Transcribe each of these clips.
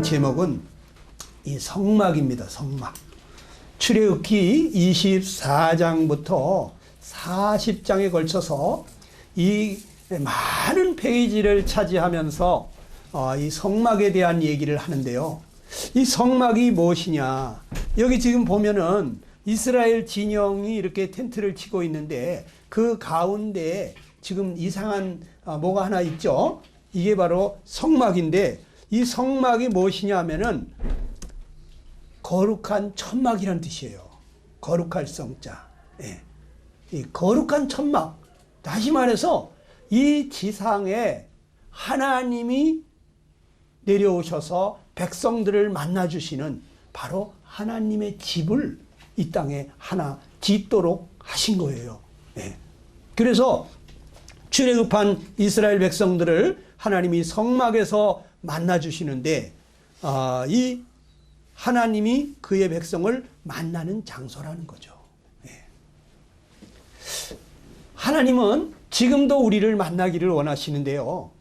제목은 이 성막입니다. 성막. 출애굽기 24장부터 40장에 걸쳐서 이 많은 페이지를 차지하면서 이 성막에 대한 얘기를 하는데요. 이 성막이 무엇이냐? 여기 지금 보면은 이스라엘 진영이 이렇게 텐트를 치고 있는데 그 가운데 지금 이상한 뭐가 하나 있죠? 이게 바로 성막인데 이 성막이 무엇이냐 하면은 거룩한 천막이라는 뜻이에요. 거룩할 성자. 예. 이 거룩한 천막. 다시 말해서 이 지상에 하나님이 내려오셔서 백성들을 만나주시는 바로 하나님의 집을 이 땅에 하나 짓도록 하신 거예요. 예. 그래서 출애굽한 이스라엘 백성들을 하나님이 성막에서 만나주시는데 이 하나님이 그의 백성을 만나는 장소라는 거죠. 예. 하나님은 지금도 우리를 만나기를 원하시는데요.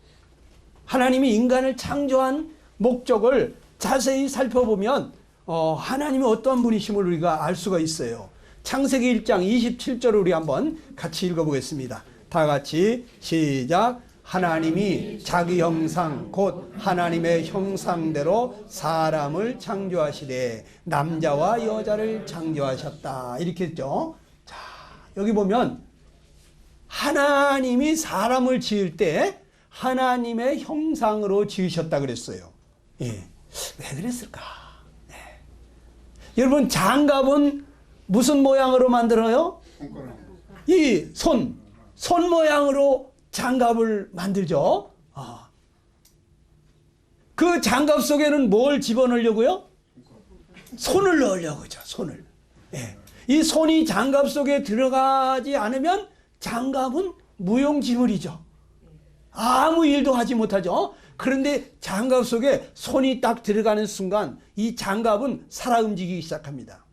하나님이 인간을 창조한 목적을 자세히 살펴보면 하나님이 어떠한 분이심을 우리가 알 수가 있어요. 창세기 1장 27절을 우리 한번 같이 읽어보겠습니다. 다 같이 시작. 하나님이 자기 형상 곧 하나님의 형상대로 사람을 창조하시되 남자와 여자를 창조하셨다. 이렇게 했죠. 자, 여기 보면 하나님이 사람을 지을 때 하나님의 형상으로 지으셨다 그랬어요. 예. 왜 그랬을까? 네. 여러분, 장갑은 무슨 모양으로 만들어요? 이 손 모양으로 장갑을 만들죠. 그 장갑 속에는 뭘 집어넣으려고요? 손을 넣으려고 하죠. 손을. 예. 이 손이 장갑 속에 들어가지 않으면 장갑은 무용지물이죠. 아무 일도 하지 못하죠. 그런데 장갑 속에 손이 딱 들어가는 순간 이 장갑은 살아 움직이기 시작합니다.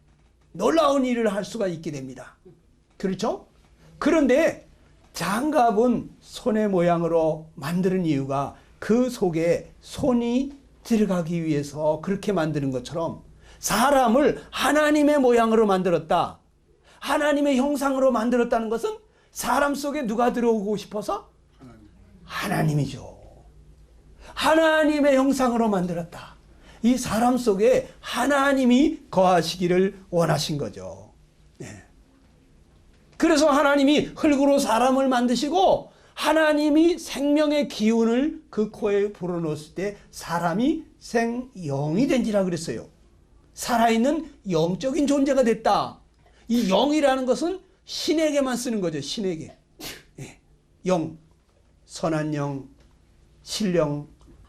놀라운 일을 할 수가 있게 됩니다. 그렇죠? 그런데 장갑은 손의 모양으로 만드는 이유가 그 속에 손이 들어가기 위해서 그렇게 만드는 것처럼 사람을 하나님의 모양으로 만들었다. 하나님의 형상으로 만들었다는 것은 사람 속에 누가 들어오고 싶어서? 하나님이죠. 하나님의 형상으로 만들었다. 이 사람 속에 하나님이 거하시기를 원하신 거죠. 네. 그래서 하나님이 흙으로 사람을 만드시고 하나님이 생명의 기운을 그 코에 불어넣었을 때 사람이 생영이 된지라 그랬어요. 살아있는 영적인 존재가 됐다. 이 영이라는 것은 신에게만 쓰는 거죠. 신에게. 예. 영, 선한 영, 신령,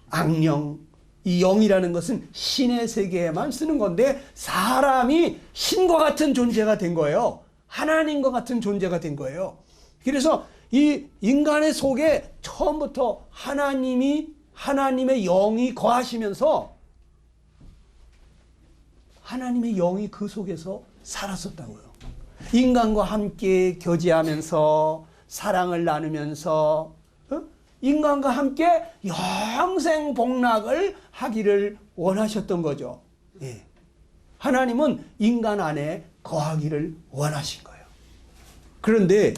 악령. 이 영이라는 것은 신의 세계에만 쓰는 건데 사람이 신과 같은 존재가 된 거예요. 하나님과 같은 존재가 된 거예요. 그래서 이 인간의 속에 처음부터 하나님의 영이 거하시면서 하나님의 영이 그 속에서 살았었다고요. 인간과 함께 교제하면서 사랑을 나누면서 인간과 함께 영생 복락을 하기를 원하셨던 거죠. 예. 하나님은 인간 안에 거하기를 원하신 거예요. 그런데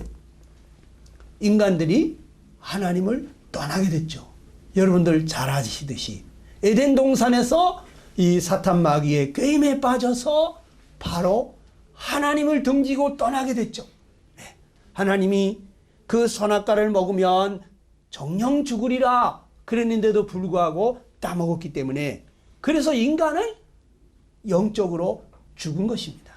인간들이 하나님을 떠나게 됐죠. 여러분들 잘 아시듯이 에덴 동산에서 이 사탄 마귀의 꾀임에 빠져서 바로 하나님을 등지고 떠나게 됐죠. 네. 하나님이 그 선악과를 먹으면 정령 죽으리라 그랬는데도 불구하고 따먹었기 때문에 그래서 인간은 영적으로 죽은 것입니다.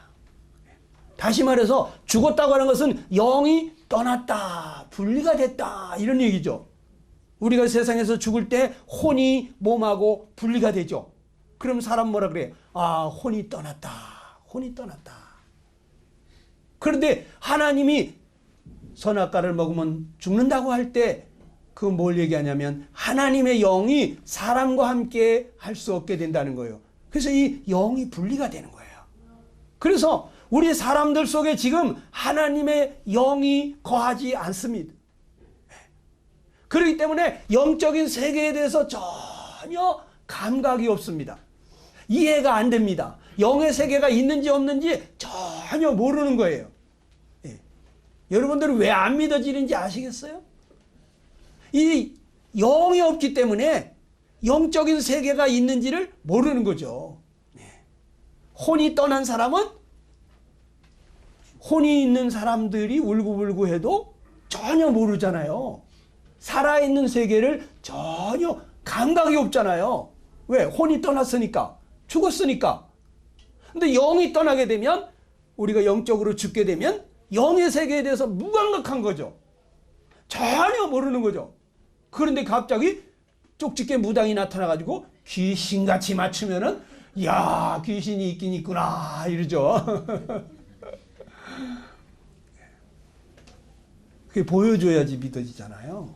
다시 말해서 죽었다고 하는 것은 영이 떠났다, 분리가 됐다 이런 얘기죠. 우리가 세상에서 죽을 때 혼이 몸하고 분리가 되죠. 그럼 사람 뭐라 그래? 혼이 떠났다. 혼이 떠났다. 그런데 하나님이 선악과를 먹으면 죽는다고 할 때 그 뭘 얘기하냐면 하나님의 영이 사람과 함께 할 수 없게 된다는 거예요. 그래서 이 영이 분리가 되는 거예요. 그래서 우리 사람들 속에 지금 하나님의 영이 거하지 않습니다. 그렇기 때문에 영적인 세계에 대해서 전혀 감각이 없습니다. 이해가 안 됩니다. 영의 세계가 있는지 없는지 전혀 모르는 거예요. 예. 여러분들은 왜 안 믿어지는지 아시겠어요? 이 영이 없기 때문에 영적인 세계가 있는지를 모르는 거죠. 예. 혼이 떠난 사람은 혼이 있는 사람들이 울고불고 해도 전혀 모르잖아요. 살아있는 세계를 전혀 감각이 없잖아요. 왜? 혼이 떠났으니까. 죽었으니까. 근데 영이 떠나게 되면, 우리가 영적으로 죽게 되면 영의 세계에 대해서 무감각한 거죠. 전혀 모르는 거죠. 그런데 갑자기 쪽집게 무당이 나타나가지고 귀신같이 맞추면은, 야, 귀신이 있긴 있구나 이러죠. 그게 보여줘야지 믿어지잖아요.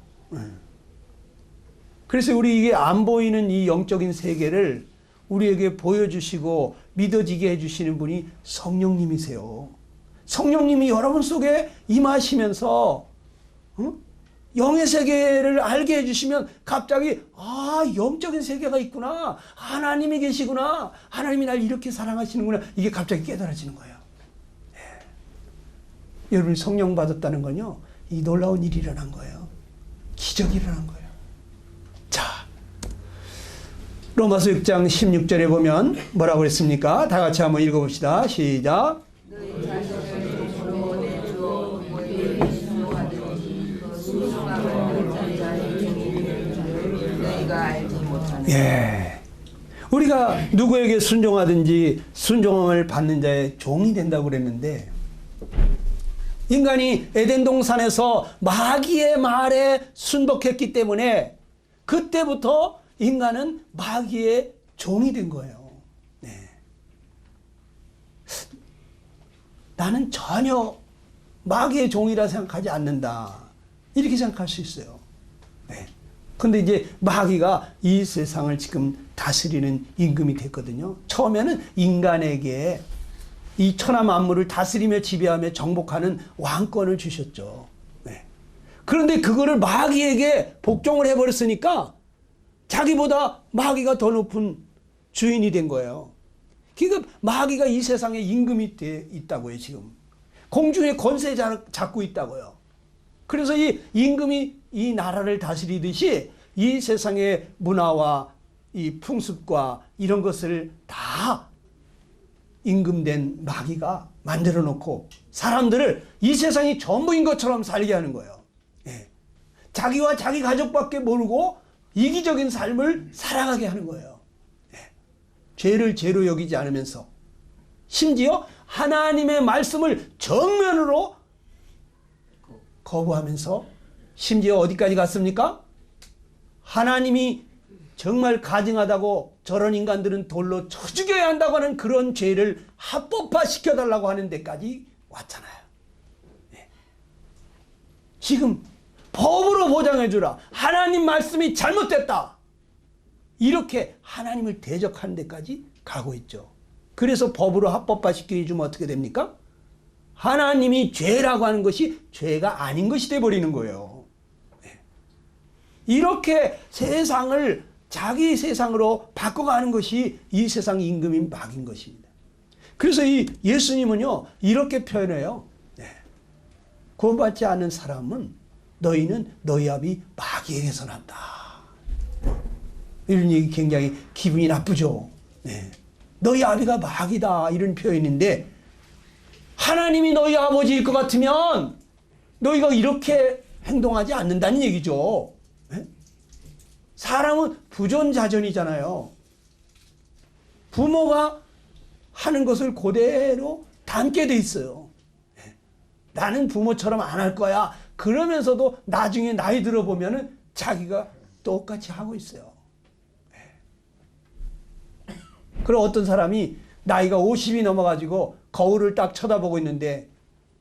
그래서 우리 이게 안 보이는 이 영적인 세계를 우리에게 보여주시고 믿어지게 해주시는 분이 성령님이세요. 성령님이 여러분 속에 임하시면서 영의 세계를 알게 해주시면 갑자기 영적인 세계가 있구나. 하나님이 계시구나. 하나님이 날 이렇게 사랑하시는구나. 이게 갑자기 깨달아지는 거예요. 네. 여러분이 성령 받았다는 건요. 이 놀라운 일이 일어난 거예요. 기적이 일어난 거예요. 자, 로마서 6장 16절에 보면 뭐라고 그랬습니까? 다 같이 한번 읽어봅시다. 시작. 예. 우리가 누구에게 순종하든지 순종을 받는 자의 종이 된다고 그랬는데, 인간이 에덴 동산에서 마귀의 말에 순복했기 때문에 그때부터 인간은 마귀의 종이 된 거예요. 네. 나는 전혀 마귀의 종이라 생각하지 않는다. 이렇게 생각할 수 있어요. 네. 근데 이제 마귀가 이 세상을 지금 다스리는 임금이 됐거든요. 처음에는 인간에게 이 천하 만물을 다스리며 지배하며 정복하는 왕권을 주셨죠. 네. 그런데 그거를 마귀에게 복종을 해버렸으니까 자기보다 마귀가 더 높은 주인이 된 거예요. 그러니까 마귀가 이 세상에 임금이 돼 있다고요. 지금 공중의 권세 잡고 있다고요. 그래서 이 임금이 이 나라를 다스리듯이 이 세상의 문화와 이 풍습과 이런 것을 다 임금된 마귀가 만들어 놓고 사람들을 이 세상이 전부인 것처럼 살게 하는 거예요. 예. 자기와 자기 가족밖에 모르고 이기적인 삶을 살아가게 하는 거예요. 예. 죄를 죄로 여기지 않으면서 심지어 하나님의 말씀을 정면으로 거부하면서 심지어 어디까지 갔습니까? 하나님이 정말 가증하다고 저런 인간들은 돌로 쳐 죽여야 한다고 하는 그런 죄를 합법화 시켜달라고 하는 데까지 왔잖아요. 네. 지금 법으로 보장해주라. 하나님 말씀이 잘못됐다. 이렇게 하나님을 대적하는 데까지 가고 있죠. 그래서 법으로 합법화 시켜주면 어떻게 됩니까? 하나님이 죄라고 하는 것이 죄가 아닌 것이 돼버리는 거예요. 네. 이렇게 세상을 자기 세상으로 바꿔가는 것이 이 세상 임금인 마귀인 것입니다. 그래서 이 예수님은요 이렇게 표현해요. 네. 구원받지 않은 사람은 너희는 너희 아비 마귀에게서 난다. 이런 얘기 굉장히 기분이 나쁘죠. 네. 너희 아비가 마귀다 이런 표현인데 하나님이 너희 아버지일 것 같으면 너희가 이렇게 행동하지 않는다는 얘기죠. 네? 사람은 부존자전이잖아요. 부모가 하는 것을 그대로 담게 돼 있어요. 네. 나는 부모처럼 안 할 거야. 그러면서도 나중에 나이 들어보면은 자기가 똑같이 하고 있어요. 네. 그럼 어떤 사람이 나이가 50이 넘어가지고 거울을 딱 쳐다보고 있는데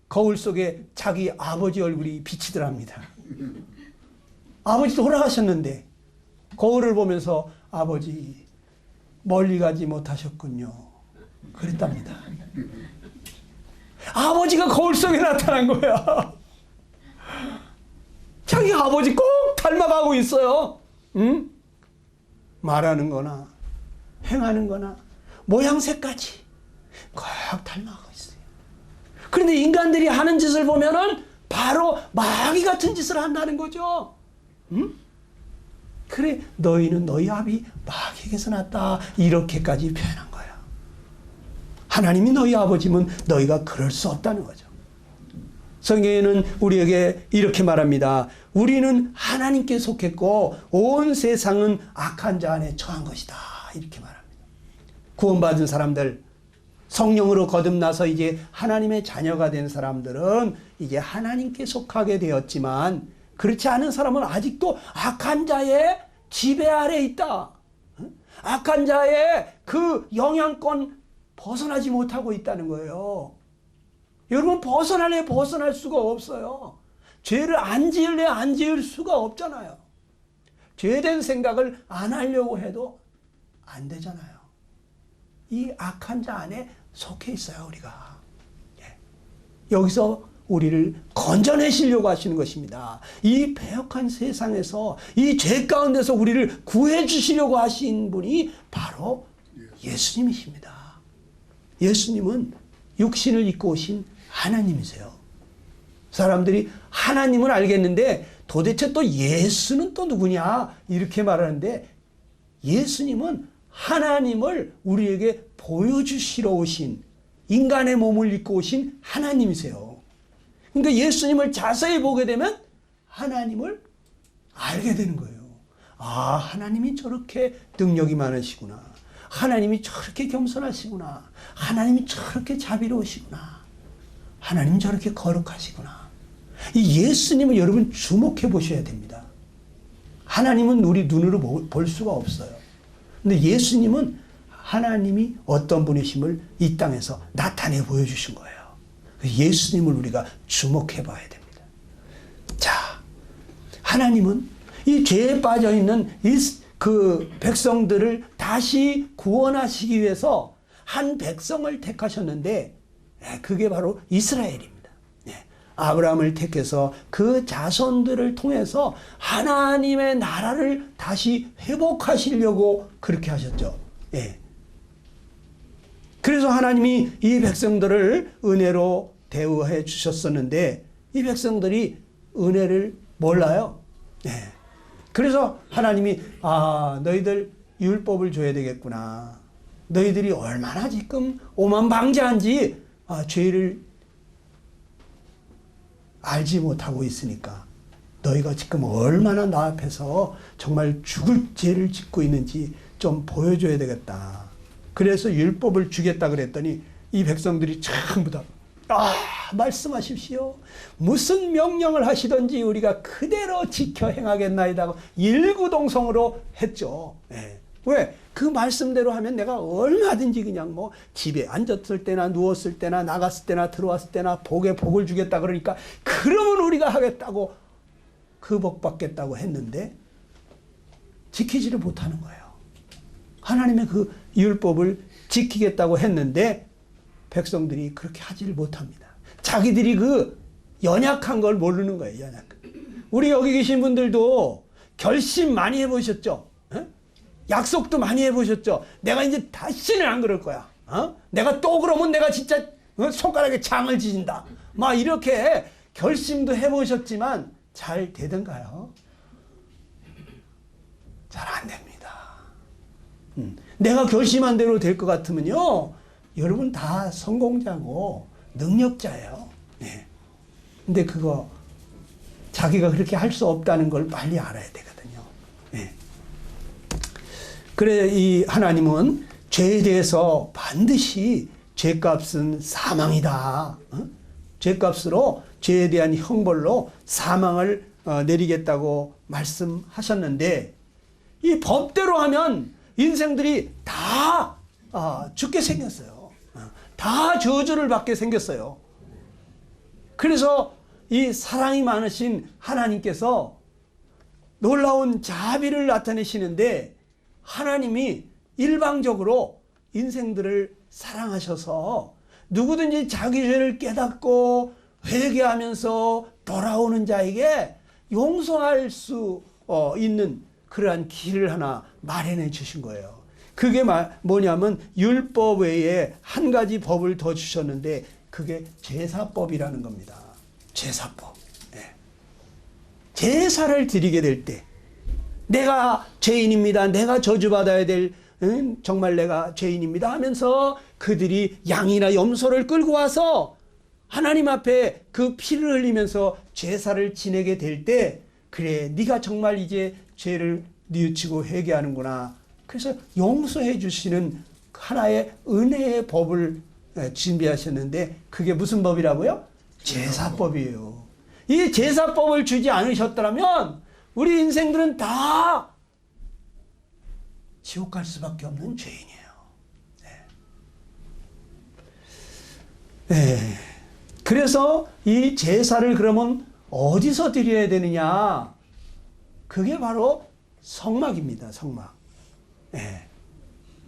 거울 속에 자기 아버지 얼굴이 비치더랍니다. 아버지 돌아가셨는데 거울을 보면서 아버지 멀리 가지 못하셨군요. 그랬답니다. 아버지가 거울 속에 나타난 거야. 자기 아버지 꼭 닮아가고 있어요. 응? 말하는 거나 행하는 거나 모양새까지 꼭 닮아가고 있어요. 그런데 인간들이 하는 짓을 보면은 바로 마귀 같은 짓을 한다는 거죠. 응? 그래, 너희는 너희 아비 마귀에게서 났다. 이렇게까지 표현한 거야. 하나님이 너희 아버지면 너희가 그럴 수 없다는 거죠. 성경에는 우리에게 이렇게 말합니다. 우리는 하나님께 속했고 온 세상은 악한 자 안에 처한 것이다. 이렇게 말합니다. 구원받은 사람들, 성령으로 거듭나서 이제 하나님의 자녀가 된 사람들은 이제 하나님께 속하게 되었지만, 그렇지 않은 사람은 아직도 악한 자의 지배 아래 있다. 악한 자의 그 영향권 벗어나지 못하고 있다는 거예요. 여러분, 벗어날 수가 없어요. 죄를 안 지을래 안 지을 수가 없잖아요. 죄된 생각을 안 하려고 해도 안 되잖아요. 이 악한 자 안에 속해 있어요, 우리가. 여기서 우리를 건져내시려고 하시는 것입니다. 이 패역한 세상에서, 이 죄 가운데서 우리를 구해 주시려고 하신 분이 바로 예수님이십니다. 예수님은 육신을 입고 오신 하나님이세요. 사람들이 하나님은 알겠는데 도대체 또 예수는 또 누구냐 이렇게 말하는데, 예수님은 하나님을 우리에게 보여주시러 오신, 인간의 몸을 입고 오신 하나님이세요. 그러니까 예수님을 자세히 보게 되면 하나님을 알게 되는 거예요. 아, 하나님이 저렇게 능력이 많으시구나. 하나님이 저렇게 겸손하시구나. 하나님이 저렇게 자비로우시구나. 하나님이 저렇게 거룩하시구나. 이 예수님을 여러분 주목해 보셔야 됩니다. 하나님은 우리 눈으로 볼 수가 없어요. 근데 예수님은 하나님이 어떤 분이심을 이 땅에서 나타내 보여주신 거예요. 예수님을 우리가 주목해 봐야 됩니다. 자, 하나님은 이 죄에 빠져 있는 그 백성들을 다시 구원하시기 위해서 한 백성을 택하셨는데, 그게 바로 이스라엘입니다. 아브라함을 택해서 그 자손들을 통해서 하나님의 나라를 다시 회복하시려고 그렇게 하셨죠. 그래서 하나님이 이 백성들을 은혜로 대우해 주셨었는데, 이 백성들이 은혜를 몰라요. 그래서 하나님이 너희들 율법을 줘야 되겠구나. 너희들이 얼마나 지금 오만방자한지 죄를 알지 못하고 있으니까 너희가 지금 얼마나 나 앞에서 정말 죽을 죄를 짓고 있는지 좀 보여줘야 되겠다. 그래서 율법을 주겠다 그랬더니 이 백성들이 전부 다 말씀하십시오. 무슨 명령을 하시든지 우리가 그대로 지켜 행하겠나이다 하고 일구동성으로 했죠. 왜? 그 말씀대로 하면 내가 얼마든지 그냥 뭐 집에 앉았을 때나 누웠을 때나 나갔을 때나 들어왔을 때나 복에 복을 주겠다 그러니까 그러면 우리가 하겠다고 그 복 받겠다고 했는데 지키지를 못하는 거예요. 하나님의 그 율법을 지키겠다고 했는데 백성들이 그렇게 하지를 못합니다. 자기들이 그 연약한 걸 모르는 거예요. 연약한. 우리 여기 계신 분들도 결심 많이 해보셨죠? 약속도 많이 해보셨죠? 내가 이제 다시는 안 그럴 거야. 내가 또 그러면 내가 진짜 손가락에 장을 지진다. 막 이렇게 결심도 해보셨지만 잘 되던가요? 잘 안 됩니다. 내가 결심한 대로 될 것 같으면요, 여러분 다 성공자고 능력자예요. 근데 그거 자기가 그렇게 할 수 없다는 걸 빨리 알아야 되거든요. 그래 이 하나님은 죄에 대해서 반드시 죄값은 사망이다. 죄값으로 죄에 대한 형벌로 사망을 내리겠다고 말씀하셨는데, 이 법대로 하면 인생들이 다 죽게 생겼어요. 다 저주를 받게 생겼어요. 그래서 이 사랑이 많으신 하나님께서 놀라운 자비를 나타내시는데, 하나님이 일방적으로 인생들을 사랑하셔서 누구든지 자기 죄를 깨닫고 회개하면서 돌아오는 자에게 용서할 수 있는 그러한 길을 하나 마련해 주신 거예요. 그게 뭐냐면 율법 외에 한 가지 법을 더 주셨는데 그게 제사법이라는 겁니다. 제사법. 네. 제사를 드리게 될 때 내가 죄인입니다. 내가 저주받아야 될 정말 내가 죄인입니다 하면서 그들이 양이나 염소를 끌고 와서 하나님 앞에 그 피를 흘리면서 제사를 지내게 될 때 그래 네가 정말 이제 죄를 뉘우치고 회개하는구나. 그래서 용서해 주시는 하나의 은혜의 법을 준비하셨는데 그게 무슨 법이라고요? 제사법이에요. 이 제사법을 주지 않으셨더라면 우리 인생들은 다 지옥 갈 수밖에 없는 죄인이에요. 네. 네. 그래서 이 제사를 그러면 어디서 드려야 되느냐? 그게 바로 성막입니다. 성막. 네.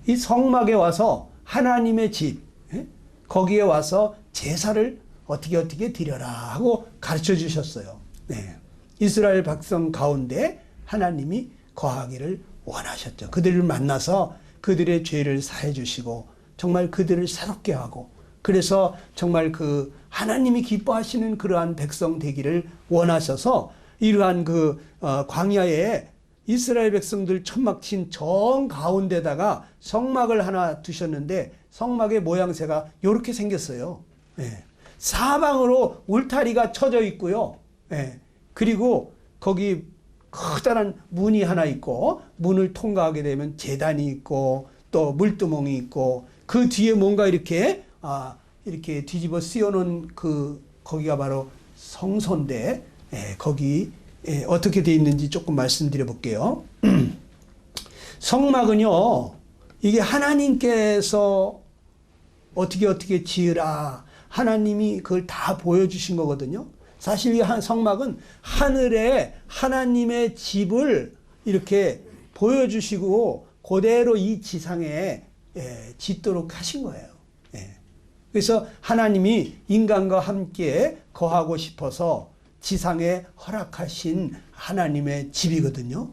이 성막에 와서 하나님의 집, 거기에 와서 제사를 어떻게 드려라 하고 가르쳐 주셨어요. 네. 이스라엘 백성 가운데 하나님이 거하기를 원하셨죠. 그들을 만나서 그들의 죄를 사해 주시고 정말 그들을 새롭게 하고 그래서 정말 그 하나님이 기뻐하시는 그러한 백성 되기를 원하셔서 이러한 그 광야에 이스라엘 백성들 천막 친 정 가운데다가 성막을 하나 두셨는데 성막의 모양새가 이렇게 생겼어요. 네. 사방으로 울타리가 쳐져 있고요. 네. 그리고 거기 커다란 문이 하나 있고 문을 통과하게 되면 제단이 있고 또 물두멍이 있고 그 뒤에 뭔가 이렇게 이렇게 뒤집어 씌워놓은 거기가 바로 성소인데 거기 어떻게 되어 있는지 조금 말씀드려 볼게요. 성막은요 이게 하나님께서 어떻게 지으라 하나님이 그걸 다 보여주신 거거든요. 사실 이 성막은 하늘에 하나님의 집을 이렇게 보여주시고 그대로 이 지상에 짓도록 하신 거예요. 그래서 하나님이 인간과 함께 거하고 싶어서 지상에 허락하신 하나님의 집이거든요.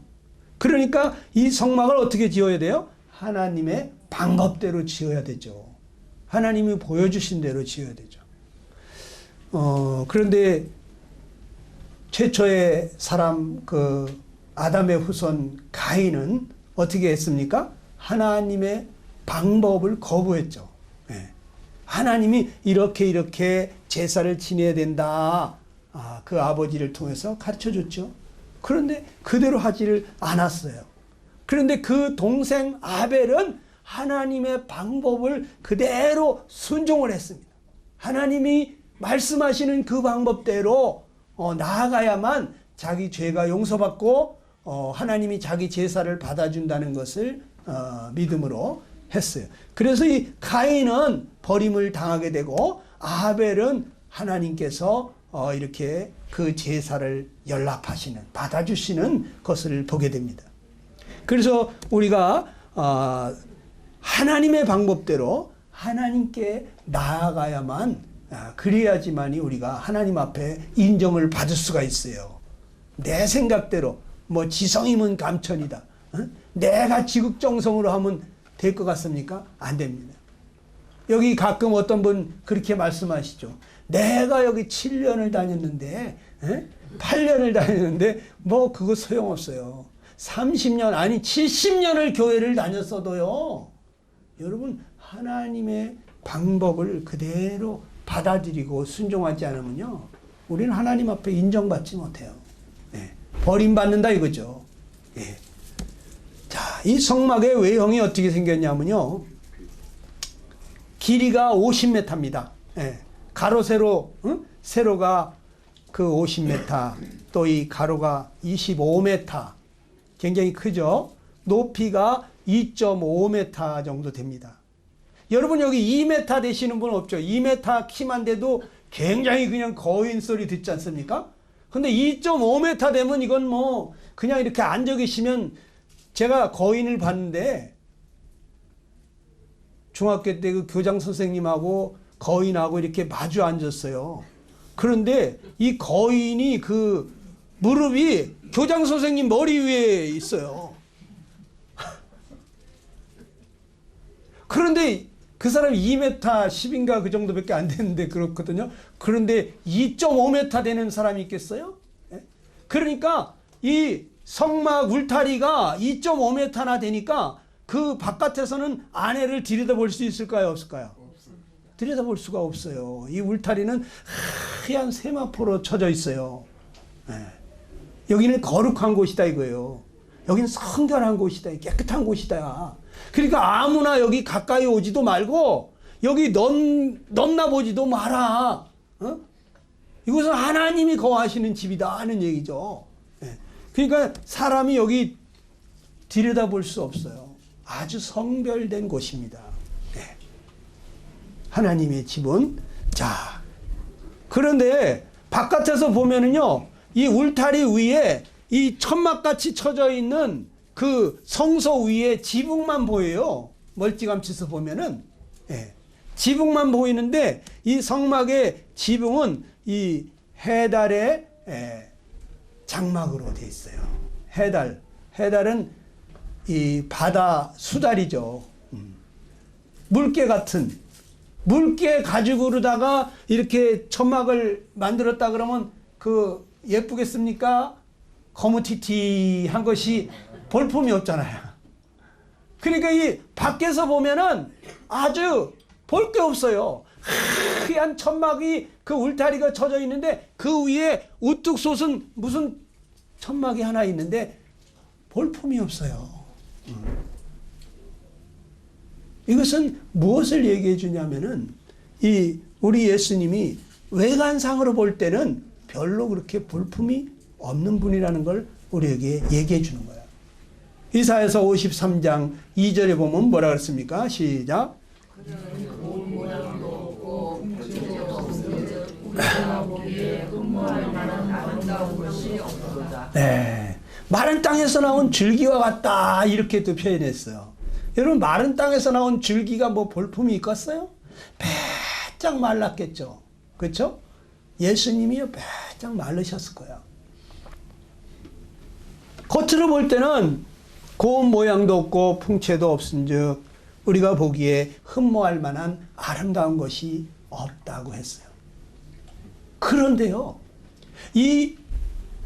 그러니까 이 성막을 어떻게 지어야 돼요? 하나님의 방법대로 지어야 되죠. 하나님이 보여주신 대로 지어야 되죠. 그런데 최초의 사람 아담의 후손 가인은 어떻게 했습니까? 하나님의 방법을 거부했죠. 하나님이 이렇게 제사를 지내야 된다. 그 아버지를 통해서 가르쳐 줬죠. 그런데 그대로 하지를 않았어요. 그런데 그 동생 아벨은 하나님의 방법을 그대로 순종을 했습니다. 하나님이 말씀하시는 그 방법대로 나아가야만 자기 죄가 용서받고 하나님이 자기 제사를 받아준다는 것을 믿음으로 했어요. 그래서 이 가인은 버림을 당하게 되고 아벨은 하나님께서 이렇게 그 제사를 연락하시는 받아주시는 것을 보게 됩니다. 그래서 우리가 하나님의 방법대로 하나님께 나아가야만 그래야지만이 우리가 하나님 앞에 인정을 받을 수가 있어요. 내 생각대로 지성이면 감천이다. 내가 지극정성으로 하면 될 것 같습니까? 안 됩니다. 여기 가끔 어떤 분 그렇게 말씀하시죠. 내가 여기 7년을 다녔는데 8년을 다녔는데 그거 소용없어요. 30년 아니 70년을 교회를 다녔어도요. 여러분 하나님의 방법을 그대로 받아들이고 순종하지 않으면요. 우리는 하나님 앞에 인정받지 못해요. 버림받는다 이거죠. 자, 이 성막의 외형이 어떻게 생겼냐면요. 길이가 50m입니다. 가로 세로 세로가 그 50m 또 이 가로가 25m 굉장히 크죠. 높이가 2.5m 정도 됩니다. 여러분 여기 2m 되시는 분 없죠? 2m 키만 돼도 굉장히 그냥 거인 소리 듣지 않습니까? 근데 2.5m 되면 이건 그냥 이렇게 앉아 계시면 제가 거인을 봤는데 중학교 때 그 교장 선생님하고 거인하고 이렇게 마주 앉았어요. 그런데 이 거인이 그 무릎이 교장 선생님 머리 위에 있어요. 그런데 그 사람이 2m 10인가 그 정도밖에 안 되는데 그렇거든요. 그런데 2.5m 되는 사람이 있겠어요? 예? 그러니까 이 성막 울타리가 2.5m나 되니까 그 바깥에서는 안에를 들여다볼 수 있을까요? 없을까요? 들여다볼 수가 없어요. 이 울타리는 하얀 세마포로 쳐져 있어요. 예. 여기는 거룩한 곳이다 이거예요. 여기는 성결한 곳이다. 깨끗한 곳이다. 그러니까 아무나 여기 가까이 오지도 말고 여기 넘나보지도 마라. 어? 이것은 하나님이 거하시는 집이다 하는 얘기죠. 예. 그러니까 사람이 여기 들여다볼 수 없어요. 아주 성별된 곳입니다. 예. 하나님의 집은. 자, 그런데 바깥에서 보면은요, 이 울타리 위에 이 천막같이 쳐져 있는 그 성소 위에 지붕만 보여요. 멀찌감치서 보면은. 예. 지붕만 보이는데 이 성막의 지붕은 이 해달의 장막으로 되어 있어요. 해달은 이 바다 수달이죠. 물개 같은, 물개 가죽으로다가 이렇게 천막을 만들었다 그러면 그 예쁘겠습니까? 거무튀튀한 것이 볼품이 없잖아요. 그러니까 이 밖에서 보면은 아주 볼 게 없어요. 하얀 천막이 그 울타리가 쳐져 있는데 그 위에 우뚝 솟은 무슨 천막이 하나 있는데 볼품이 없어요. 이것은 무엇을 얘기해 주냐면은 이 우리 예수님이 외관상으로 볼 때는 별로 그렇게 볼품이 없는 분이라는 걸 우리에게 얘기해 주는 거예요. 이사야서 53장 2절에 보면 뭐라 그랬습니까? 시작. 네, 마른 땅에서 나온 줄기와 같다 이렇게 또 표현했어요. 여러분, 마른 땅에서 나온 줄기가 뭐 볼품이 있겠어요? 바짝 말랐겠죠. 그렇죠? 예수님이요 바짝 마르셨을 거야. 겉으로 볼 때는 고운 모양도 없고 풍채도 없은즉 우리가 보기에 흠모할 만한 아름다운 것이 없다고 했어요. 그런데요, 이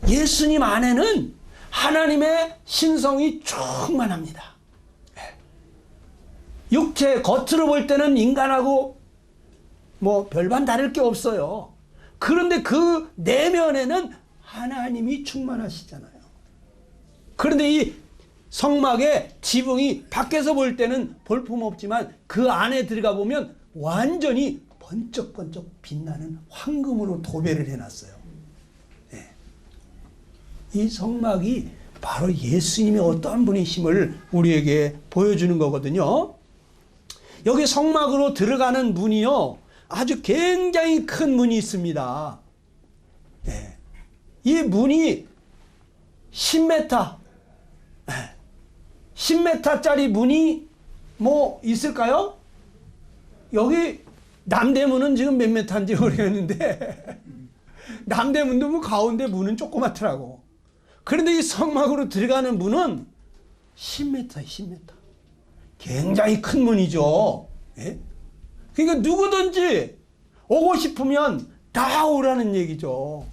예수님 안에는 하나님의 신성이 충만합니다. 육체 겉으로 볼 때는 인간하고 뭐 별반 다를 게 없어요. 그런데 그 내면에는 하나님이 충만하시잖아요. 그런데 이 성막의 지붕이 밖에서 볼 때는 볼품없지만 그 안에 들어가 보면 완전히 번쩍번쩍 빛나는 황금으로 도배를 해놨어요. 네. 이 성막이 바로 예수님이 어떠한 분이심을 우리에게 보여주는 거거든요. 여기 성막으로 들어가는 문이요, 아주 굉장히 큰 문이 있습니다. 네. 이 문이 10m, 10m짜리 문이 뭐 있을까요? 여기 남대문은 지금 몇 m인지 모르겠는데 남대문도 뭐 가운데 문은 조그맣더라고. 그런데 이 성막으로 들어가는 문은 10m에 10m. 굉장히 큰 문이죠. 예? 그러니까 누구든지 오고 싶으면 다 오라는 얘기죠.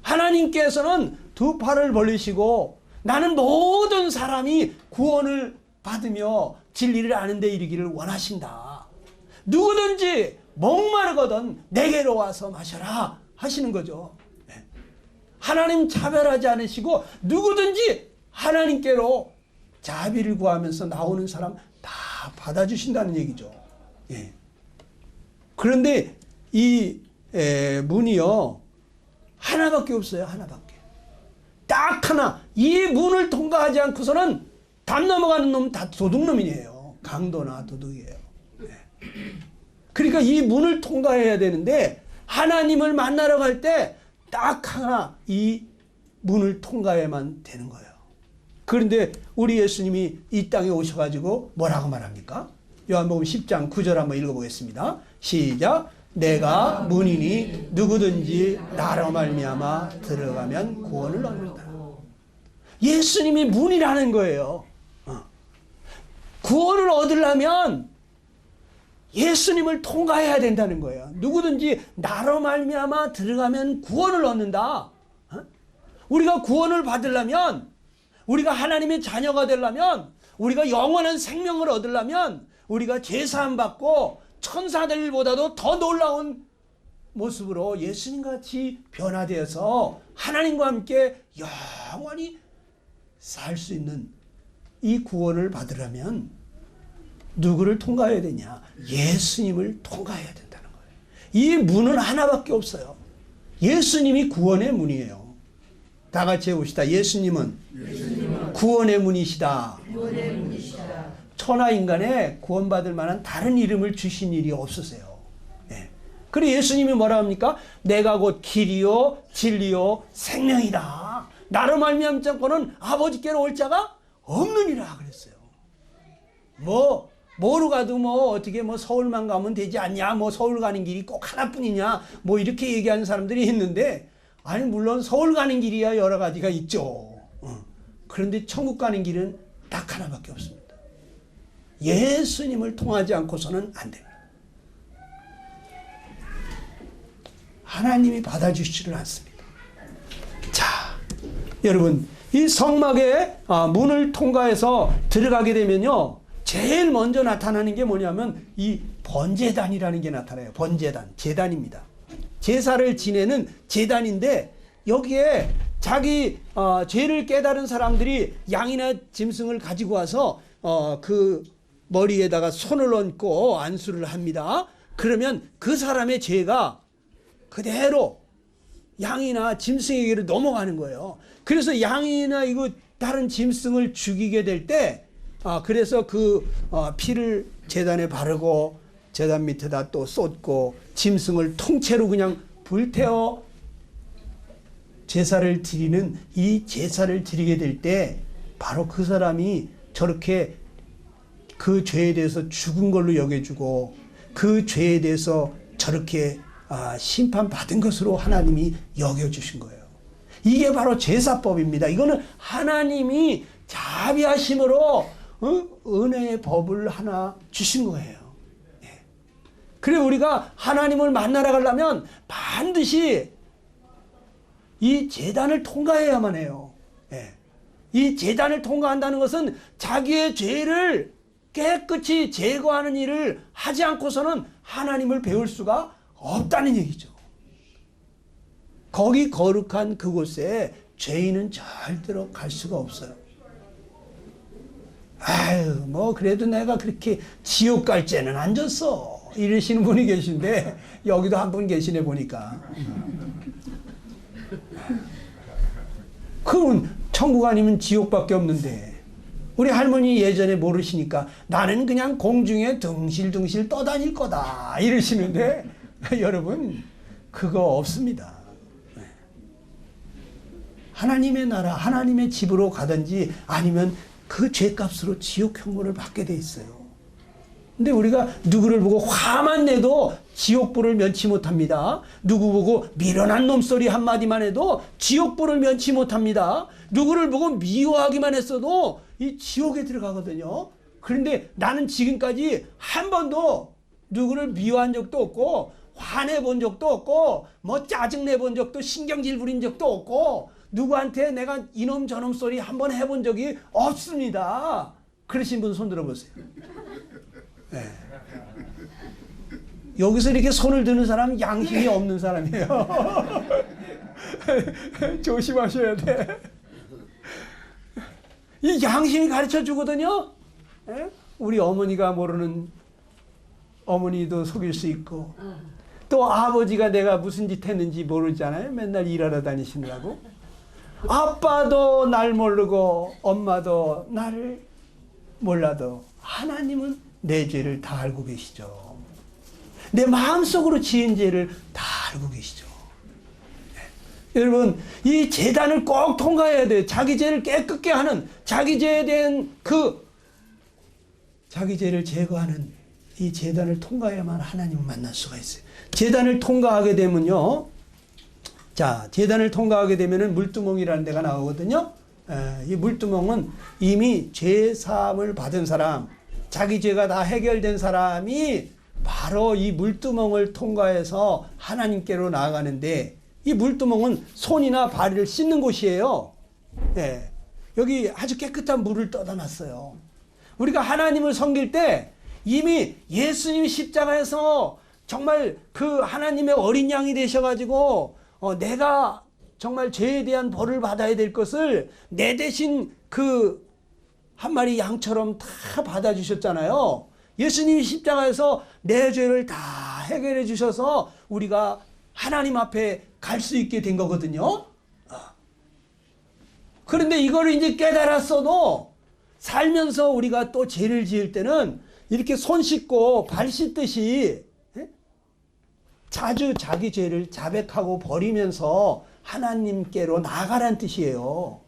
하나님께서는 두 팔을 벌리시고 나는 모든 사람이 구원을 받으며 진리를 아는 데 이르기를 원하신다. 누구든지 목마르거든 내게로 와서 마셔라 하시는 거죠. 하나님 차별하지 않으시고 누구든지 하나님께로 자비를 구하면서 나오는 사람 다 받아주신다는 얘기죠. 예. 그런데 이 문이요, 하나밖에 없어요. 하나밖에. 딱 하나. 이 문을 통과하지 않고서는 담 넘어가는 놈은 다 도둑놈이에요. 강도나 도둑이에요. 네. 그러니까 이 문을 통과해야 되는데 하나님을 만나러 갈 때 딱 하나 이 문을 통과해야만 되는 거예요. 그런데 우리 예수님이 이 땅에 오셔가지고 뭐라고 말합니까? 요한복음 10장 9절 한번 읽어보겠습니다. 시작. 내가 문이니 누구든지 나로 말미암아 들어가면 구원을 얻는다. 예수님이 문이라는 거예요. 구원을 얻으려면 예수님을 통과해야 된다는 거예요. 누구든지 나로 말미암아 들어가면 구원을 얻는다. 우리가 구원을 받으려면, 우리가 하나님의 자녀가 되려면, 우리가 영원한 생명을 얻으려면 우리가 죄사함 받고 천사들보다도 더 놀라운 모습으로 예수님과 같이 변화되어서 하나님과 함께 영원히 살 수 있는 이 구원을 받으려면 누구를 통과해야 되냐? 예수님을 통과해야 된다는 거예요. 이 문은 하나밖에 없어요. 예수님이 구원의 문이에요. 다 같이 해봅시다. 예수님은 구원의 문이시다. 천하 인간에 구원받을 만한 다른 이름을 주신 일이 없으세요. 예. 그리고 예수님이 뭐라 합니까? 내가 곧 길이요 진리요 생명이다. 나로 말미암지 않고는 아버지께로 올 자가 없느니라 그랬어요. 뭐로 가도 어떻게 서울만 가면 되지 않냐? 서울 가는 길이 꼭 하나뿐이냐? 이렇게 얘기하는 사람들이 있는데, 아니 물론 서울 가는 길이야 여러 가지가 있죠. 그런데 천국 가는 길은 딱 하나밖에 없습니다. 예수님을 통하지 않고서는 안 됩니다. 하나님이 받아주시지를 않습니다. 자, 여러분, 이 성막의 문을 통과해서 들어가게 되면요, 제일 먼저 나타나는 게 뭐냐면 이 번제단이라는 게 나타나요. 번제단, 제단입니다. 제사를 지내는 제단인데, 여기에 자기 죄를 깨달은 사람들이 양이나 짐승을 가지고 와서 그 머리에다가 손을 얹고 안수를 합니다. 그러면 그 사람의 죄가 그대로 양이나 짐승에게로 넘어가는 거예요. 그래서 양이나 다른 짐승을 죽이게 될 때, 그래서 그 피를 제단에 바르고 제단 밑에다 또 쏟고 짐승을 통째로 그냥 불태워 제사를 드리는 이 제사를 드리게 될 때 바로 그 사람이 저렇게 그 죄에 대해서 죽은 걸로 여겨주고 그 죄에 대해서 저렇게 심판받은 것으로 하나님이 여겨주신 거예요. 이게 바로 제사법입니다. 이거는 하나님이 자비하심으로 은혜의 법을 하나 주신 거예요. 그래 우리가 하나님을 만나러 가려면 반드시 이 제단을 통과해야만 해요. 이 제단을 통과한다는 것은 자기의 죄를 깨끗이 제거하는 일을 하지 않고서는 하나님을 배울 수가 없다는 얘기죠. 거기 거룩한 그곳에 죄인은 절대로 갈 수가 없어요. 아유, 그래도 내가 그렇게 지옥 갈 죄는 안 졌어. 이러시는 분이 계신데, 여기도 한 분 계시네 보니까. 그건 천국 아니면 지옥밖에 없는데, 우리 할머니 예전에 모르시니까 나는 그냥 공중에 둥실둥실 떠다닐 거다 이러시는데, 여러분 그거 없습니다. 하나님의 나라, 하나님의 집으로 가든지 아니면 그 죄값으로 지옥 형벌을 받게 돼 있어요. 근데 우리가 누구를 보고 화만 내도 지옥불을 면치 못합니다. 누구 보고 미련한 놈소리 한마디만 해도 지옥불을 면치 못합니다. 누구를 보고 미워하기만 했어도 이 지옥에 들어가거든요. 그런데 나는 지금까지 한 번도 누구를 미워한 적도 없고 화내본 적도 없고 짜증내본 적도 신경질 부린 적도 없고 누구한테 내가 이놈 저놈 소리 한번 해본 적이 없습니다. 그러신 분 손 들어보세요. 네. 여기서 이렇게 손을 드는 사람은 양심이 없는 사람이에요. 조심하셔야 돼. 이 양심이 가르쳐 주거든요. 네? 우리 어머니가 모르는 어머니도 속일 수 있고 또 아버지가 내가 무슨 짓 했는지 모르잖아요. 맨날 일하러 다니시느라고. 아빠도 날 모르고 엄마도 나를 몰라도 하나님은 내 죄를 다 알고 계시죠. 내 마음속으로 지은 죄를 다 알고 계시죠. 네. 여러분 이 제단을 꼭 통과해야 돼요. 자기 죄를 깨끗게 하는, 자기 죄에 대한 자기 죄를 제거하는 이 제단을 통과해야만 하나님을 만날 수가 있어요. 제단을 통과하게 되면요, 자, 제단을 통과하게 되면은 물두멍이라는 데가 나오거든요. 이 물두멍은 이미 죄 사함을 받은 사람, 자기 죄가 다 해결된 사람이 바로 이 물두멍을 통과해서 하나님께로 나아가는데, 이 물두멍은 손이나 발을 씻는 곳이에요. 네. 여기 아주 깨끗한 물을 떠다 놨어요. 우리가 하나님을 섬길 때 이미 예수님이 십자가에서 정말 그 하나님의 어린 양이 되셔가지고 내가 정말 죄에 대한 벌을 받아야 될 것을 내 대신 그 한 마리 양처럼 다 받아주셨잖아요. 예수님이 십자가에서 내 죄를 다 해결해 주셔서 우리가 하나님 앞에 갈 수 있게 된 거거든요. 그런데 이거를 이제 깨달았어도 살면서 우리가 또 죄를 지을 때는 이렇게 손 씻고 발 씻듯이 자주 자기 죄를 자백하고 버리면서 하나님께로 나아가란 뜻이에요.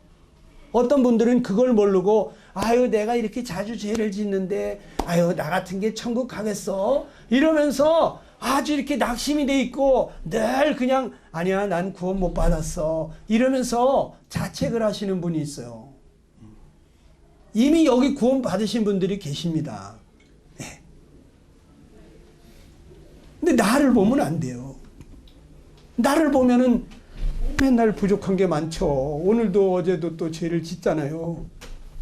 어떤 분들은 그걸 모르고 아유 내가 이렇게 자주 죄를 짓는데 아유 나 같은 게 천국 가겠어 이러면서 아주 이렇게 낙심이 돼 있고 늘 그냥 아니야 난 구원 못 받았어 이러면서 자책을 하시는 분이 있어요. 이미 여기 구원 받으신 분들이 계십니다. 네. 근데 나를 보면 안 돼요. 나를 보면은 맨날 부족한 게 많죠. 오늘도 어제도 또 죄를 짓잖아요.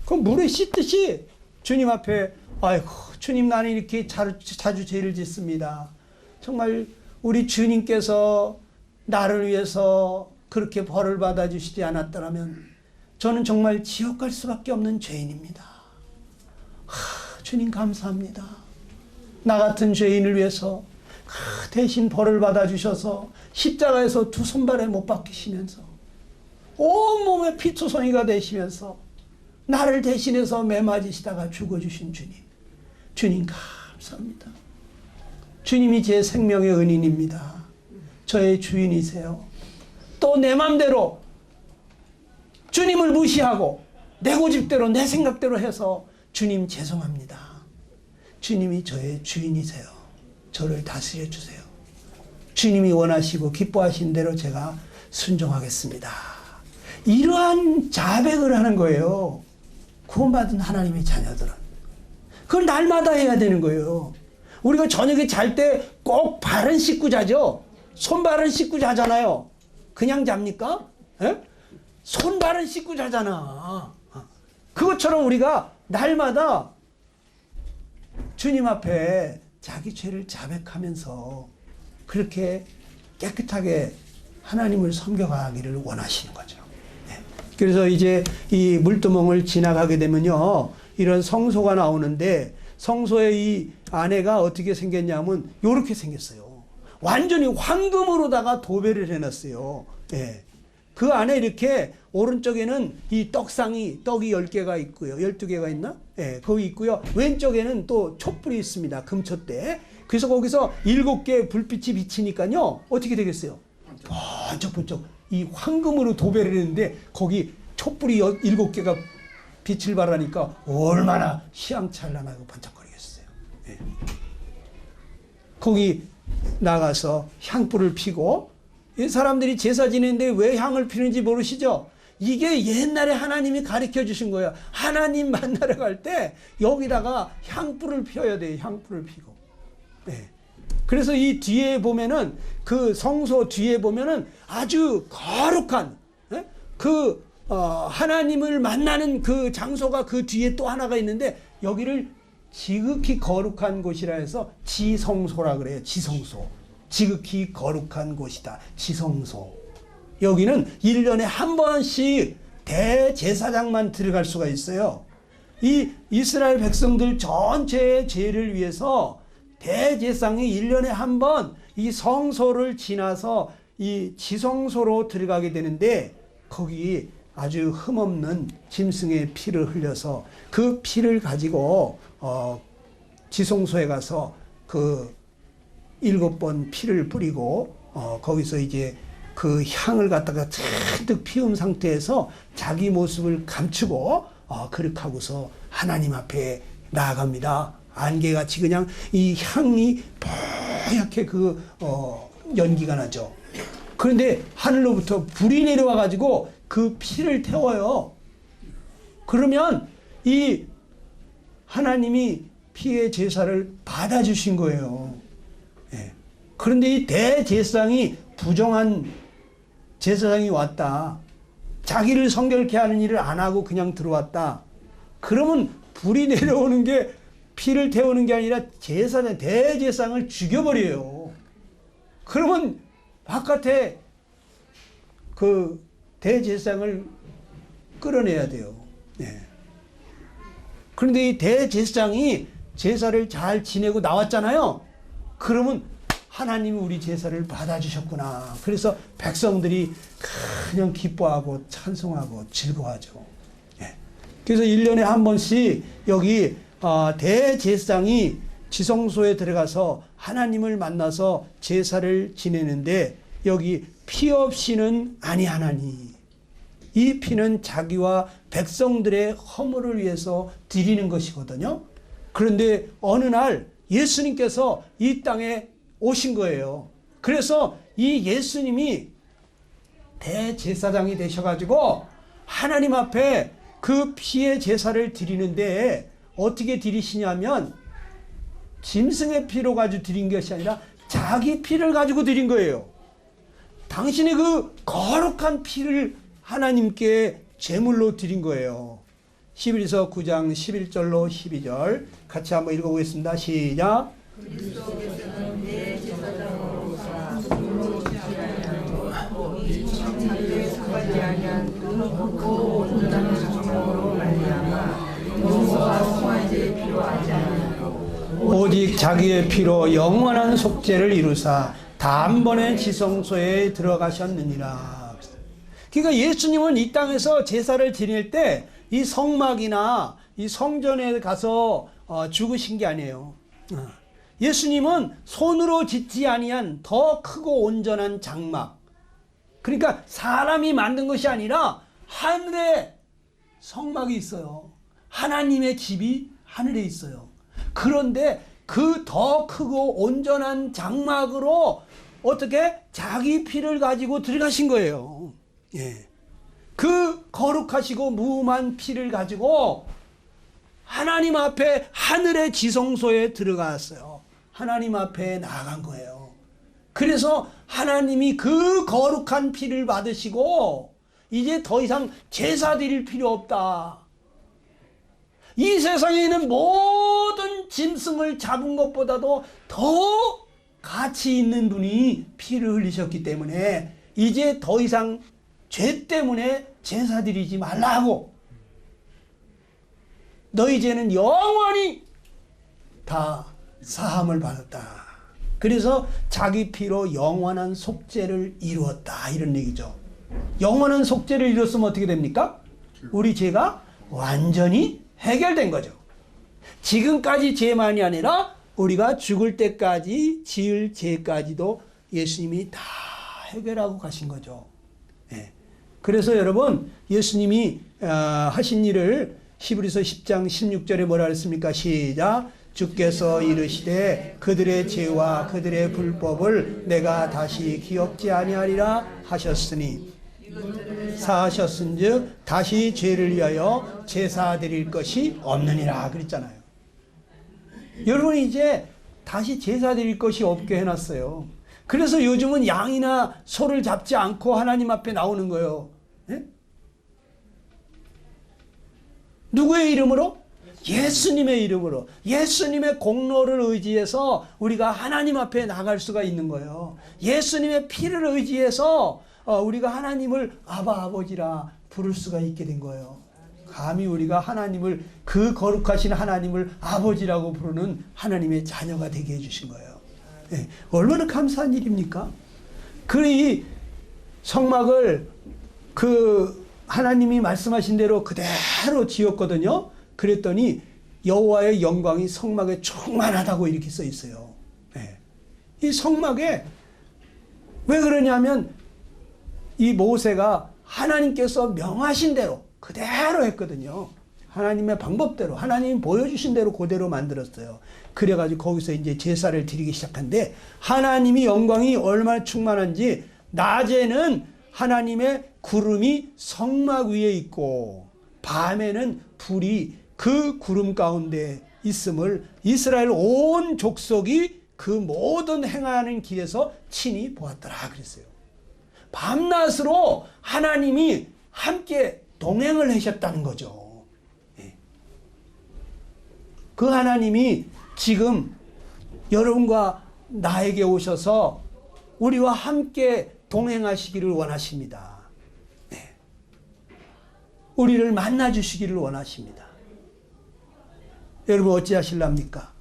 그 물에 씻듯이 주님 앞에 아이고 주님 나는 이렇게 자주 죄를 짓습니다. 정말 우리 주님께서 나를 위해서 그렇게 벌을 받아주시지 않았더라면 저는 정말 지옥 갈 수밖에 없는 죄인입니다. 주님 감사합니다. 나 같은 죄인을 위해서 대신 벌을 받아주셔서 십자가에서 두 손발에 못 박히시면서 온몸에 피투성이가 되시면서 나를 대신해서 매맞으시다가 죽어주신 주님, 주님 감사합니다. 주님이 제 생명의 은인입니다. 저의 주인이세요. 또 내 맘대로 주님을 무시하고 내 고집대로 내 생각대로 해서 주님 죄송합니다. 주님이 저의 주인이세요. 저를 다스려 주세요. 주님이 원하시고 기뻐하신 대로 제가 순종하겠습니다. 이러한 자백을 하는 거예요. 구원받은 하나님의 자녀들은. 그걸 날마다 해야 되는 거예요. 우리가 저녁에 잘 때 꼭 발은 씻고 자죠. 손발은 씻고 자잖아요. 그냥 잡니까? 에? 손발은 씻고 자잖아. 그것처럼 우리가 날마다 주님 앞에 자기 죄를 자백하면서 그렇게 깨끗하게 하나님을 섬겨가기를 원하시는 거죠. 네. 그래서 이제 이 물두멍을 지나가게 되면요, 이런 성소가 나오는데 성소의 이 안에가 어떻게 생겼냐면 이렇게 생겼어요. 완전히 황금으로다가 도배를 해놨어요. 네. 그 안에 이렇게 오른쪽에는 이 떡상이 떡이 10개가 있고요. 12개가 있나? 네, 거기 있고요. 왼쪽에는 또 촛불이 있습니다. 금촛대. 그래서 거기서 7개 불빛이 비치니까요. 어떻게 되겠어요? 번쩍번쩍 이 황금으로 도배를 했는데 거기 촛불이 7개가 빛을 발하니까 얼마나 희양찬란하고 번쩍거리겠어요. 네. 거기 나가서 향불을 피고, 이 사람들이 제사 지내는데 왜 향을 피는지 모르시죠? 이게 옛날에 하나님이 가르쳐 주신 거예요. 하나님 만나러 갈 때 여기다가 향불을 피워야 돼요. 향불을 피고. 네. 그래서 이 뒤에 보면은 그 성소 뒤에 보면은 아주 거룩한 하나님을 만나는 그 장소가 그 뒤에 또 하나가 있는데 여기를 지극히 거룩한 곳이라 해서 지성소라 그래요. 지성소. 지극히 거룩한 곳이다. 지성소. 여기는 1년에 한 번씩 대제사장만 들어갈 수가 있어요. 이 이스라엘 백성들 전체의 죄를 위해서 대제사장이 1년에 한 번 이 성소를 지나서 이 지성소로 들어가게 되는데 거기 아주 흠없는 짐승의 피를 흘려서 그 피를 가지고 지성소에 가서 그 7번 피를 뿌리고 거기서 이제 그 향을 갖다가 잔뜩 피운 상태에서 자기 모습을 감추고 그렇게 하고서 하나님 앞에 나아갑니다. 안개같이 그냥 이 향이 뽀얗게 연기가 나죠. 그런데 하늘로부터 불이 내려와 가지고 그 피를 태워요. 그러면 이 하나님이 피의 제사를 받아주신 거예요. 예. 그런데 이 대제사장이 부정한 제사장이 왔다. 자기를 성결케 하는 일을 안 하고 그냥 들어왔다. 그러면 불이 내려오는 게 피를 태우는 게 아니라 제사장, 대제사장을 죽여버려요. 그러면 바깥에 그 대제사장을 끌어내야 돼요. 네. 그런데 이 대제사장이 제사를 잘 지내고 나왔잖아요. 그러면 하나님이 우리 제사를 받아주셨구나. 그래서 백성들이 그냥 기뻐하고 찬송하고 즐거워하죠. 예. 그래서 1년에 한 번씩 여기 대제사장이 지성소에 들어가서 하나님을 만나서 제사를 지내는데 여기 피 없이는 아니하나니 이 피는 자기와 백성들의 허물을 위해서 드리는 것이거든요. 그런데 어느 날 예수님께서 이 땅에 오신 거예요. 그래서 이 예수님이 대제사장이 되셔가지고 하나님 앞에 그 피의 제사를 드리는데 어떻게 드리시냐면 짐승의 피로 가지고 드린 것이 아니라 자기 피를 가지고 드린 거예요. 당신의 그 거룩한 피를 하나님께 제물로 드린 거예요. 히브리서 9장 11절로 12절 같이 한번 읽어보겠습니다. 시작. 그리스도께서는 내 제사장으로서 물로 지시하였고 이 창조에 상하지 아니한 그 온전한 성령으로 말미암아 용서와 송화제에 필요하지 않으므로 오직 자기의 피로 영원한 속죄를 이루사 단번에 지성소에 들어가셨느니라. 그러니까 예수님은 이 땅에서 제사를 지낼 때 이 성막이나 이 성전에 가서 죽으신 게 아니에요. 예수님은 손으로 짓지 아니한 더 크고 온전한 장막, 그러니까 사람이 만든 것이 아니라 하늘에 성막이 있어요. 하나님의 집이 하늘에 있어요. 그런데 그 더 크고 온전한 장막으로 어떻게 자기 피를 가지고 들어가신 거예요. 예. 그 거룩하시고 무음한 피를 가지고 하나님 앞에 하늘의 지성소에 들어갔어요. 하나님 앞에 나아간 거예요. 그래서 하나님이 그 거룩한 피를 받으시고 이제 더 이상 제사 드릴 필요 없다. 이 세상에 있는 모든 짐승을 잡은 것보다도 더 가치 있는 분이 피를 흘리셨기 때문에 이제 더 이상 죄 때문에 제사 드리지 말라고. 너희 죄는 영원히 다 사함을 받았다. 그래서 자기 피로 영원한 속죄를 이루었다. 이런 얘기죠. 영원한 속죄를 이뤘으면 어떻게 됩니까? 우리 죄가 완전히 해결된 거죠. 지금까지 죄만이 아니라 우리가 죽을 때까지 지을 죄까지도 예수님이 다 해결하고 가신 거죠. 예. 그래서 여러분 예수님이 하신 일을 히브리서 10장 16절에 뭐라 그랬습니까? 시작. 주께서 이르시되 그들의 죄와 그들의 불법을 내가 다시 기억지 아니하리라 하셨으니 사하셨은즉 다시 죄를 위하여 제사 드릴 것이 없느니라 그랬잖아요. 여러분 이제 다시 제사 드릴 것이 없게 해놨어요. 그래서 요즘은 양이나 소를 잡지 않고 하나님 앞에 나오는 거예요. 네? 누구의 이름으로? 예수님의 이름으로. 예수님의 공로를 의지해서 우리가 하나님 앞에 나갈 수가 있는 거예요. 예수님의 피를 의지해서 우리가 하나님을 아바 아버지라 부를 수가 있게 된 거예요. 감히 우리가 하나님을, 그 거룩하신 하나님을 아버지라고 부르는 하나님의 자녀가 되게 해주신 거예요. 네. 얼마나 감사한 일입니까? 이 성막을 하나님이 말씀하신 대로 그대로 지었거든요. 그랬더니 여호와의 영광이 성막에 충만하다고 이렇게 써 있어요. 네. 이 성막에 왜 그러냐면 이 모세가 하나님께서 명하신 대로 그대로 했거든요. 하나님의 방법대로, 하나님이 보여주신 대로 그대로 만들었어요. 그래가지고 거기서 이제 제사를 드리기 시작한데 하나님이 영광이 얼마나 충만한지 낮에는 하나님의 구름이 성막 위에 있고 밤에는 불이 그 구름 가운데 있음을 이스라엘 온 족속이 그 모든 행하는 길에서 친히 보았더라 그랬어요. 밤낮으로 하나님이 함께 동행을 하셨다는 거죠. 예. 그 하나님이 지금 여러분과 나에게 오셔서 우리와 함께 동행하시기를 원하십니다. 네. 우리를 만나 주시기를 원하십니다. 여러분 어찌하실랍니까?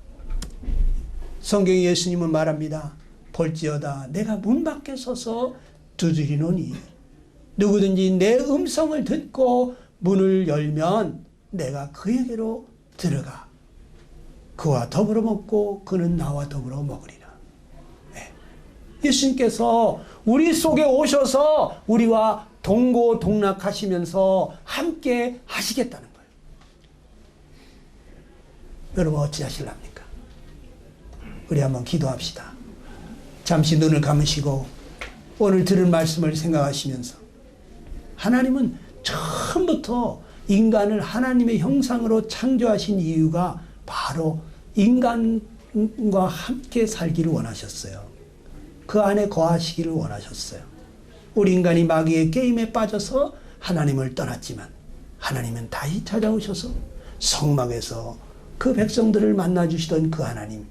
성경에 예수님은 말합니다. 볼지어다 내가 문 밖에 서서 두드리노니 누구든지 내 음성을 듣고 문을 열면 내가 그에게로 들어가 그와 더불어 먹고 그는 나와 더불어 먹으리라. 네. 예수님께서 우리 속에 오셔서 우리와 동고동락하시면서 함께 하시겠다는 거예요. 여러분 어찌하실랍니까? 우리 한번 기도합시다. 잠시 눈을 감으시고 오늘 들은 말씀을 생각하시면서 하나님은 처음부터 인간을 하나님의 형상으로 창조하신 이유가 바로 인간과 함께 살기를 원하셨어요. 그 안에 거하시기를 원하셨어요. 우리 인간이 마귀의 게임에 빠져서 하나님을 떠났지만 하나님은 다시 찾아오셔서 성막에서 그 백성들을 만나주시던 그 하나님,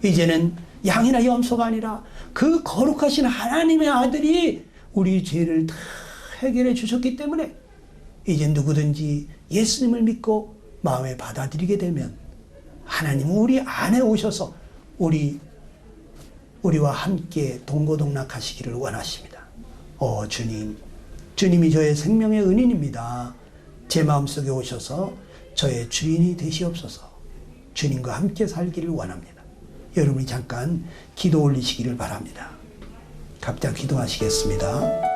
이제는 양이나 염소가 아니라 그 거룩하신 하나님의 아들이 우리 죄를 다 해결해 주셨기 때문에 이제 누구든지 예수님을 믿고 마음에 받아들이게 되면 하나님은 우리 안에 오셔서 우리와 함께 동고동락하시기를 원하십니다. 주님, 주님이 저의 생명의 은인입니다. 제 마음속에 오셔서 저의 주인이 되시옵소서. 주님과 함께 살기를 원합니다. 여러분이 잠깐 기도 올리시기를 바랍니다. 각자 기도하시겠습니다.